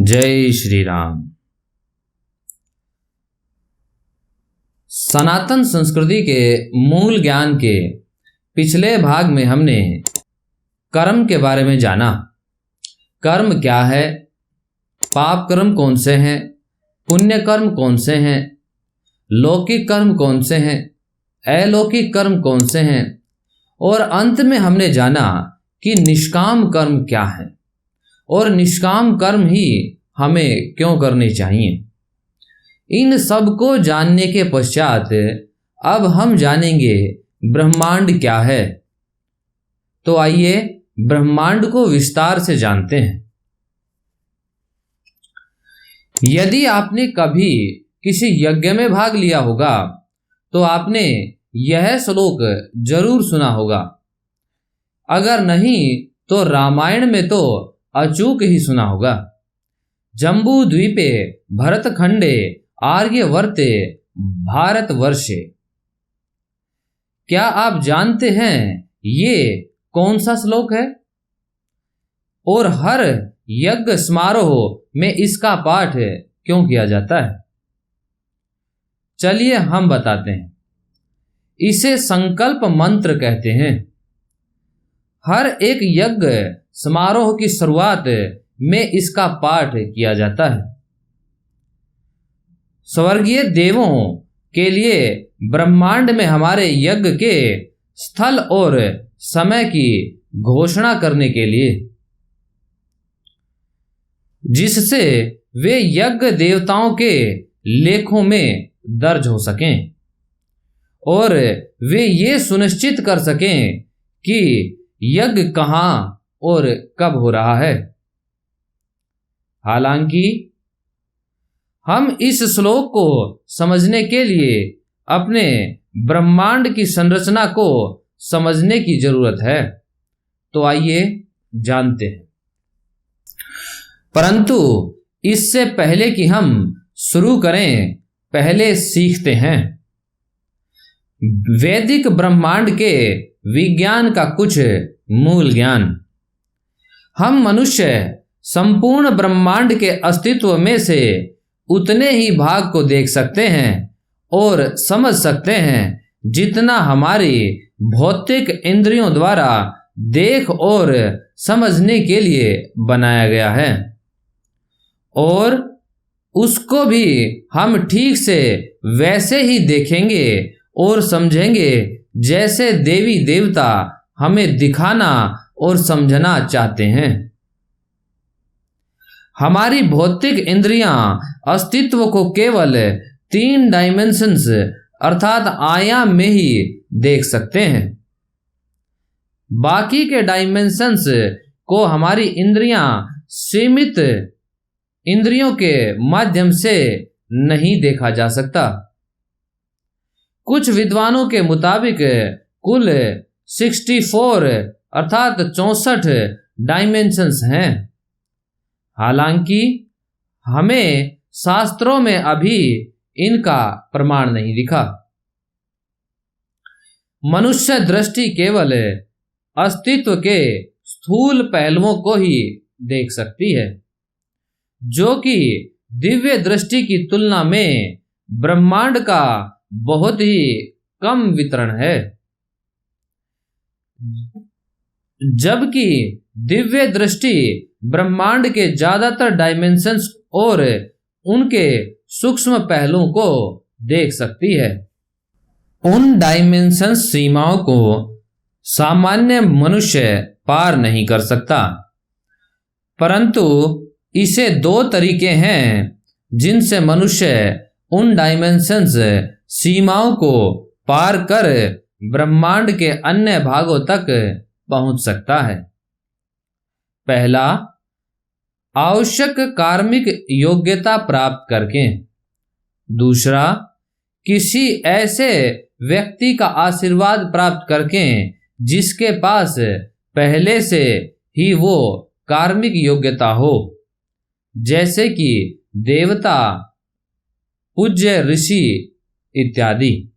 जय श्री राम। सनातन संस्कृति के मूल ज्ञान के पिछले भाग में हमने कर्म के बारे में जाना। कर्म क्या है, पाप कर्म कौन से हैं, पुण्य कर्म कौन से हैं, लौकिक कर्म कौन से हैं, अलौकिक कर्म कौन से हैं, और अंत में हमने जाना कि निष्काम कर्म क्या है और निष्काम कर्म ही हमें क्यों करने चाहिए। इन सब को जानने के पश्चात अब हम जानेंगे ब्रह्मांड क्या है। तो आइए ब्रह्मांड को विस्तार से जानते हैं। यदि आपने कभी किसी यज्ञ में भाग लिया होगा तो आपने यह श्लोक जरूर सुना होगा, अगर नहीं तो रामायण में तो अचूक ही सुना होगा। जम्बू द्वीपे भरतखंडे आर्यवर्ते भारतवर्षे। क्या आप जानते हैं ये कौन सा श्लोक है और हर यज्ञ समारोह में इसका पाठ क्यों किया जाता है? चलिए हम बताते हैं। इसे संकल्प मंत्र कहते हैं। हर एक यज्ञ समारोह की शुरुआत में इसका पाठ किया जाता है। स्वर्गीय देवों के लिए ब्रह्मांड में हमारे यज्ञ के स्थल और समय की घोषणा करने के लिए, जिससे वे यज्ञ देवताओं के लेखों में दर्ज हो सकें और वे ये सुनिश्चित कर सकें कि यज्ञ कहाँ और कब हो रहा है। हालांकि हम इस श्लोक को समझने के लिए अपने ब्रह्मांड की संरचना को समझने की जरूरत है। तो आइए जानते हैं। परंतु इससे पहले कि हम शुरू करें, पहले सीखते हैं वैदिक ब्रह्मांड के विज्ञान का कुछ मूल ज्ञान। हम मनुष्य संपूर्ण ब्रह्मांड के अस्तित्व में से उतने ही भाग को देख सकते हैं और समझ सकते हैं जितना हमारी भौतिक इंद्रियों द्वारा देख और समझने के लिए बनाया गया है, और उसको भी हम ठीक से वैसे ही देखेंगे और समझेंगे जैसे देवी देवता हमें दिखाना और समझना चाहते हैं। हमारी भौतिक इंद्रियां अस्तित्व को केवल 3 डायमेंशंस अर्थात आयाम में ही देख सकते हैं। बाकी के डायमेंशंस को हमारी इंद्रियां सीमित इंद्रियों के माध्यम से नहीं देखा जा सकता। कुछ विद्वानों के मुताबिक कुल 64 अर्थात 64 डायमेंशंस हैं। हालांकि हमें शास्त्रों में अभी इनका प्रमाण नहीं दिखा। मनुष्य दृष्टि केवल अस्तित्व के स्थूल पहलुओं को ही देख सकती है, जो कि दिव्य दृष्टि की तुलना में ब्रह्मांड का बहुत ही कम वितरण है। जबकि दिव्य दृष्टि ब्रह्मांड के ज्यादातर डायमेंशंस और उनके सूक्ष्म पहलुओं को देख सकती है। उन डायमेंशंस सीमाओं को सामान्य मनुष्य पार नहीं कर सकता, परंतु इसे 2 तरीके हैं जिनसे मनुष्य उन डायमेंशंस सीमाओं को पार कर ब्रह्मांड के अन्य भागों तक पहुंच सकता है। पहला, आवश्यक कार्मिक योग्यता प्राप्त करके। दूसरा, किसी ऐसे व्यक्ति का आशीर्वाद प्राप्त करके जिसके पास पहले से ही वो कार्मिक योग्यता हो, जैसे कि देवता, पूज्य ऋषि इत्यादि।